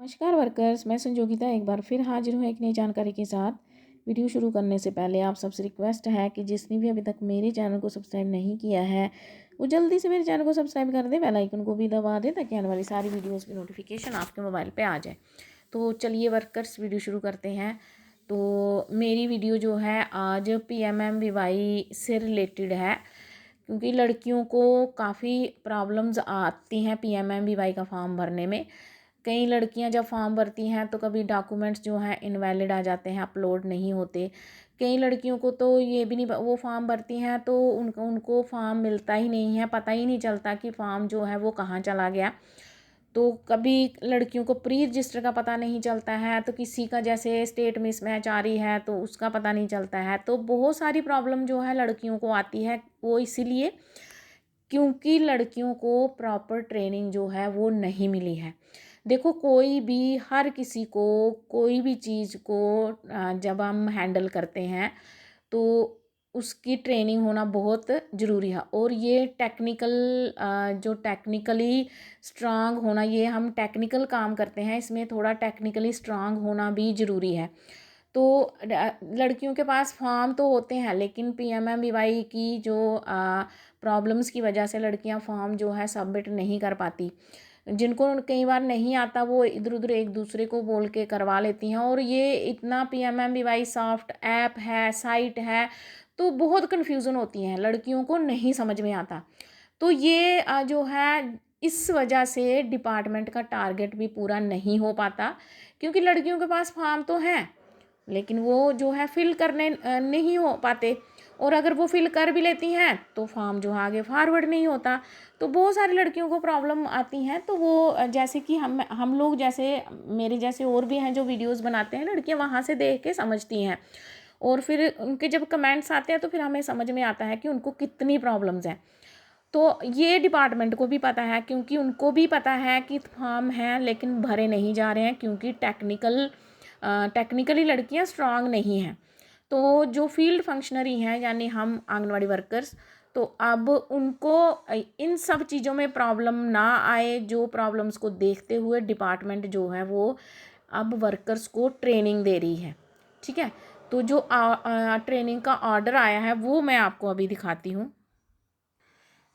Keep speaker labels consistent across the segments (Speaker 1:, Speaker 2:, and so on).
Speaker 1: नमस्कार वर्कर्स, मैं संजोगिता एक बार फिर हाजिर हूँ एक नई जानकारी के साथ। वीडियो शुरू करने से पहले आप सबसे रिक्वेस्ट है कि जिसने भी अभी तक मेरे चैनल को सब्सक्राइब नहीं किया है वो जल्दी से मेरे चैनल को सब्सक्राइब कर दे, बेल आइकन को भी दबा दे ताकि आने वाली सारी वीडियोस की नोटिफिकेशन आपके मोबाइल पे आ जाए। तो चलिए वर्कर्स, वीडियो शुरू करते हैं। तो मेरी वीडियो जो है आज PMMVY से रिलेटेड है, क्योंकि लड़कियों को काफ़ी प्रॉब्लम्स आती हैं PMMVY का फॉर्म भरने में। कई लड़कियां जब फॉर्म भरती हैं तो कभी डॉक्यूमेंट्स जो हैं इनवैलिड आ जाते हैं, अपलोड नहीं होते। कई लड़कियों को तो ये भी नहीं, वो फॉर्म भरती हैं तो उनको उनको फॉर्म मिलता ही नहीं है, पता ही नहीं चलता कि फॉर्म जो है वो कहाँ चला गया। तो कभी लड़कियों को प्री रजिस्टर का पता नहीं चलता है, तो किसी का जैसे स्टेट मिसमैच आ रही है तो उसका पता नहीं चलता है। तो बहुत सारी प्रॉब्लम जो है लड़कियों को आती है, वो इसीलिए क्योंकि लड़कियों को प्रॉपर ट्रेनिंग जो है वो नहीं मिली है। देखो, कोई भी हर किसी को कोई भी चीज़ को जब हम हैंडल करते हैं तो उसकी ट्रेनिंग होना बहुत ज़रूरी है। और ये टेक्निकल जो टेक्निकली स्ट्रांग होना, ये हम टेक्निकल काम करते हैं, इसमें थोड़ा टेक्निकली स्ट्रांग होना भी ज़रूरी है। तो लड़कियों के पास फॉर्म तो होते हैं, लेकिन PMMVY की जो प्रॉब्लम्स की वजह से लड़कियां फॉर्म जो है सबमिट नहीं कर पाती। जिनको कई बार नहीं आता वो इधर उधर एक दूसरे को बोल के करवा लेती हैं। और ये इतना PMMVY सॉफ्ट ऐप है, साइट है, तो बहुत कन्फ्यूज़न होती हैं, लड़कियों को नहीं समझ में आता। तो ये जो है इस वजह से डिपार्टमेंट का टारगेट भी पूरा नहीं हो पाता, क्योंकि लड़कियों के पास फॉर्म तो हैं लेकिन वो जो है फिल करने नहीं हो पाते। और अगर वो फिल कर भी लेती हैं तो फॉर्म जो है आगे फॉरवर्ड नहीं होता। तो बहुत सारी लड़कियों को प्रॉब्लम आती हैं। तो वो जैसे कि हम लोग जैसे मेरे जैसे और भी हैं जो वीडियोस बनाते हैं, लड़कियां वहाँ से देख के समझती हैं। और फिर उनके जब कमेंट्स आते हैं तो फिर हमें समझ में आता है कि उनको कितनी प्रॉब्लम्स हैं। तो ये डिपार्टमेंट को भी पता है, क्योंकि उनको भी पता है कि फॉर्म हैं लेकिन भरे नहीं जा रहे हैं, क्योंकि टेक्निकली लड़कियां स्ट्रांग नहीं हैं। तो जो फील्ड फंक्शनरी हैं यानी हम आंगनवाड़ी वर्कर्स, तो अब उनको इन सब चीज़ों में प्रॉब्लम ना आए, जो प्रॉब्लम्स को देखते हुए डिपार्टमेंट जो है वो अब वर्कर्स को ट्रेनिंग दे रही है। ठीक है, तो जो ट्रेनिंग का ऑर्डर आया है वो मैं आपको अभी दिखाती हूँ।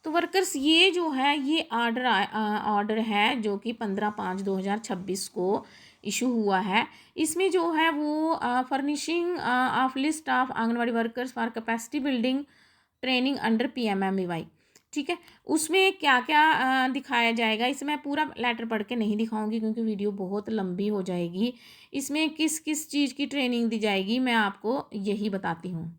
Speaker 1: तो वर्कर्स, ये जो है ये ऑर्डर है जो कि 15/5/2026 को इशू हुआ है। इसमें जो है वो furnishing of list of anganwadi workers for capacity building training under PMMVY। ठीक है, उसमें क्या क्या दिखाया जाएगा, इसे मैं पूरा लेटर पढ़ के नहीं दिखाऊंगी क्योंकि वीडियो बहुत लंबी हो जाएगी। इसमें किस किस चीज़ की ट्रेनिंग दी जाएगी मैं आपको यही बताती हूँ।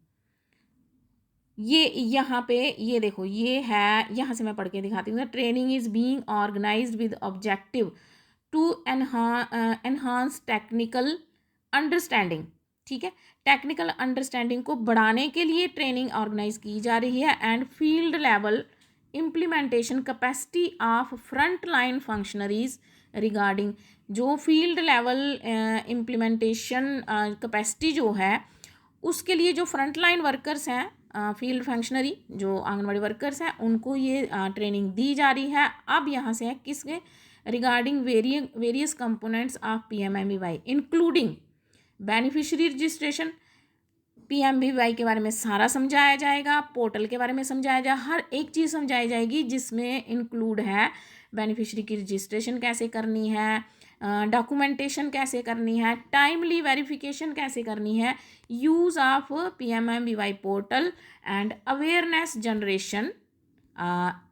Speaker 1: ये यहाँ पे ये देखो, ये है, यहाँ से मैं पढ़ के दिखाती हूँ। Training is being organised with objective to enhance technical understanding. ठीक है, टेक्निकल अंडरस्टैंडिंग को बढ़ाने के लिए ट्रेनिंग ऑर्गेनाइज की जा रही है and field level implementation capacity of front line functionaries regarding. जो फील्ड लेवल इम्प्लीमेंटेशन कैपेसिटी जो है उसके लिए जो फ्रंट लाइन वर्कर्स हैं, फील्ड फंक्शनरी जो आंगनवाड़ी वर्कर्स हैं, उनको ये ट्रेनिंग दी जा रही है। अब यहाँ से है किसके regarding various components of PMMVY including beneficiary registration. PMMVY के बारे में सारा समझाया जाएगा, पोर्टल के बारे में समझाया जाएगा, हर एक चीज़ समझाई जाएगी जिसमें इंक्लूड है बेनिफिशियरी की रजिस्ट्रेशन कैसे करनी है, डॉक्यूमेंटेशन कैसे करनी है, टाइमली वेरिफिकेशन कैसे करनी है, use of PMMVY portal and awareness generation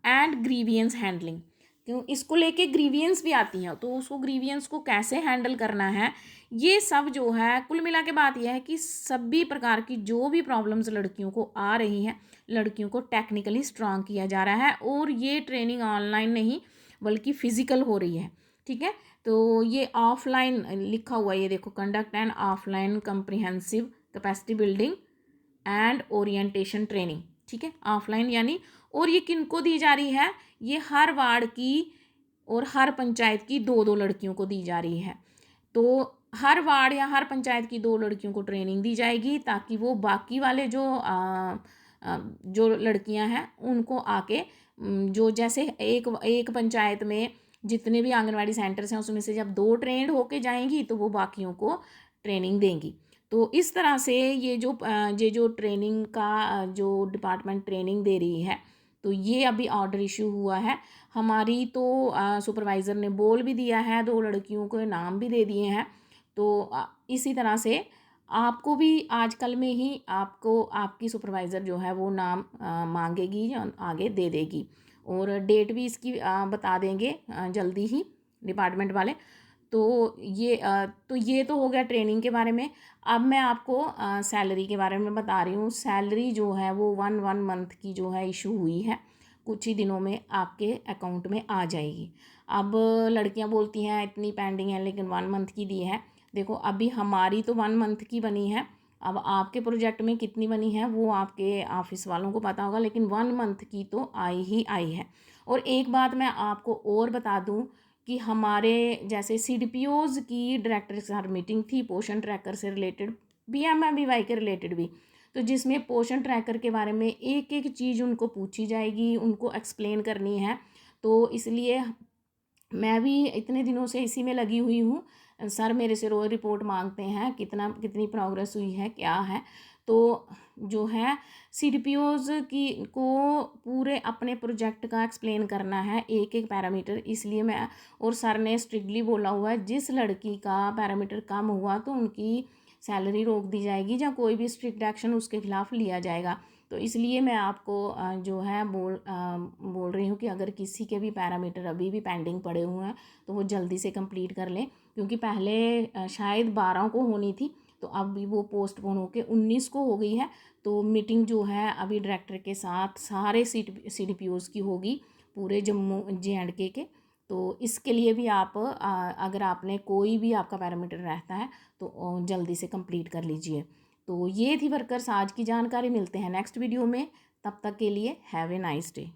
Speaker 1: and grievance handling. क्यों इसको लेके ग्रीवियंस भी आती हैं, तो उसको ग्रीवियंस को कैसे हैंडल करना है, ये सब जो है कुल मिला के बात यह है कि सभी प्रकार की जो भी प्रॉब्लम्स लड़कियों को आ रही हैं, लड़कियों को टेक्निकली स्ट्रांग किया जा रहा है। और ये ट्रेनिंग ऑनलाइन नहीं बल्कि फिजिकल हो रही है। ठीक है, तो ये ऑफलाइन लिखा हुआ है, ये देखो, conduct and offline comprehensive capacity building and orientation training. ठीक है, ऑफलाइन यानी, और ये किनको दी जा रही है, ये हर वार्ड की और हर पंचायत की 2-2 लड़कियों को दी जा रही है। तो हर वार्ड या हर पंचायत की 2 लड़कियों को ट्रेनिंग दी जाएगी ताकि वो बाकी वाले जो लड़कियां हैं उनको आके जो जैसे एक एक पंचायत में जितने भी आंगनवाड़ी सेंटर्स हैं उसमें से जब 2 ट्रेंड होके जाएंगी तो वो बाकियों को ट्रेनिंग देंगी। तो इस तरह से ये जो ट्रेनिंग का जो डिपार्टमेंट ट्रेनिंग दे रही है, तो ये अभी ऑर्डर इशू हुआ है हमारी। तो सुपरवाइज़र ने बोल भी दिया है, 2 लड़कियों के नाम भी दे दिए हैं। तो इसी तरह से आपको भी आजकल में ही आपको आपकी सुपरवाइज़र जो है वो नाम मांगेगी या आगे दे देगी, और डेट भी इसकी बता देंगे जल्दी ही डिपार्टमेंट वाले। तो ये तो हो गया ट्रेनिंग के बारे में। अब मैं आपको सैलरी के बारे में बता रही हूँ। सैलरी जो है वो 1 मंथ की जो है इशू हुई है, कुछ ही दिनों में आपके अकाउंट में आ जाएगी। अब लड़कियां बोलती हैं इतनी पेंडिंग है लेकिन 1 मंथ की दी है। देखो अभी हमारी तो 1 मंथ की बनी है, अब आपके प्रोजेक्ट में कितनी बनी है वो आपके ऑफिस वालों को पता होगा, लेकिन 1 मंथ की तो आई ही आई है। और एक बात मैं आपको और बता दूं कि हमारे जैसे CDPOs की डायरेक्टर के साथ मीटिंग थी पोषण ट्रैकर से रिलेटेड, PMMBY के रिलेटेड भी, तो जिसमें पोषण ट्रैकर के बारे में एक एक चीज़ उनको पूछी जाएगी, उनको एक्सप्लेन करनी है। तो इसलिए मैं भी इतने दिनों से इसी में लगी हुई हूँ। सर मेरे से रोज़ रिपोर्ट मांगते हैं कितनी प्रोग्रेस हुई है क्या है। तो जो है CDPOs की को पूरे अपने प्रोजेक्ट का एक्सप्लेन करना है, एक एक पैरामीटर। इसलिए मैं, और सर ने स्ट्रिक्टली बोला हुआ है जिस लड़की का पैरामीटर कम हुआ तो उनकी सैलरी रोक दी जाएगी या कोई भी स्ट्रिक्ट एक्शन उसके खिलाफ लिया जाएगा। तो इसलिए मैं आपको जो है बोल रही हूँ कि अगर किसी के भी पैरामीटर अभी भी पेंडिंग पड़े हुए हैं तो वो जल्दी से कंप्लीट कर लें, क्योंकि पहले शायद 12 को होनी थी, तो अब भी वो पोस्टपोन होके 19 को हो गई है। तो मीटिंग जो है अभी डायरेक्टर के साथ सारे CDPOs की होगी पूरे जम्मू JNK के। तो इसके लिए भी आप अगर आपने कोई भी आपका पैरामीटर रहता है तो जल्दी से कंप्लीट कर लीजिए। तो ये थी वर्कर्स आज की जानकारी। मिलते हैं नेक्स्ट वीडियो में, तब तक के लिए हैव ए नाइस डे।